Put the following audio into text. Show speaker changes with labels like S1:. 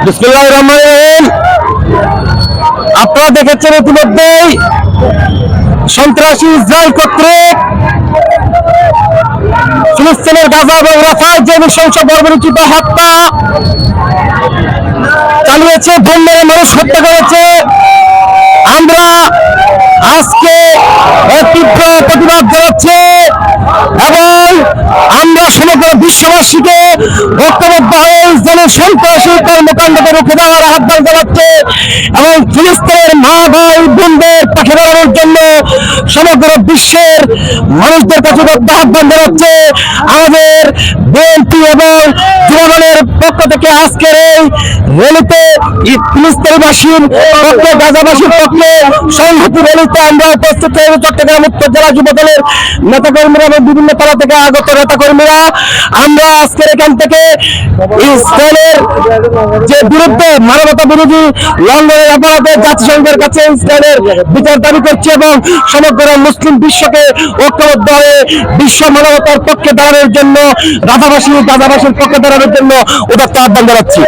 S1: বিসমিল্লাহির রহমানির রহিম। আপনারা দেখেছেন ইতিমধ্যেই সন্ত্রাসী ইসরায়েল কর্তৃক ফিলিস্তিনের গাজা এবং রাফায় যে নৃশংস বর্বরোচিত হত্যা চালিয়েছে, বোম মেরে মানুষ হত্যা করেছে। আমরা আজকে তীব্র প্রতিবাদ জানাচ্ছি এবং আমরা সমগ্র বিশ্ববাসীকে ঐক্যবদ্ধ হয়ে ইসরায়েলের সন্ত্রাসী কর্মকাণ্ডকে রুখে দেওয়ার আহ্বান জানাচ্ছে এবং ফিলিস্তিনের মা ভাই বোনদের পাশে দাঁড়ানোর জন্য সমগ্র বিশ্বের মানুষদের কাছে আহ্বান জানাচ্ছে। আমাদের বিএনপি এবং যুবদলের পক্ষ থেকে আজকের এই র্যালিতে ফিলিস্তিনিবাসীর পক্ষে, গাজাবাসীর পক্ষে সংহতি র্যালিতে আমরা উপস্থিত হয়ে চট্টগ্রাম উত্তর জেলা যুবদলের নেতাকর্মীরা এবং বিভিন্ন তলা থেকে আগত নেতাকর্মীরা আমরা আজকের এখান থেকে ইসরায়েলের যে বিরুদ্ধে মানবতা বিরোধী লঙ্ঘনের অপরাধে জাতিসংঘের কাছে ইসরায়েলের বিচার দাবি করছি এবং সমগ্র মুসলিম বিশ্বকে ঐক্যবদ্ধ হয়ে বিশ্ব মানবতার পক্ষে দাঁড়ানোর জন্য গাজাবাসীর পক্ষে দাঁড়ানোর জন্য উদাত্ত আহ্বান জানাচ্ছি।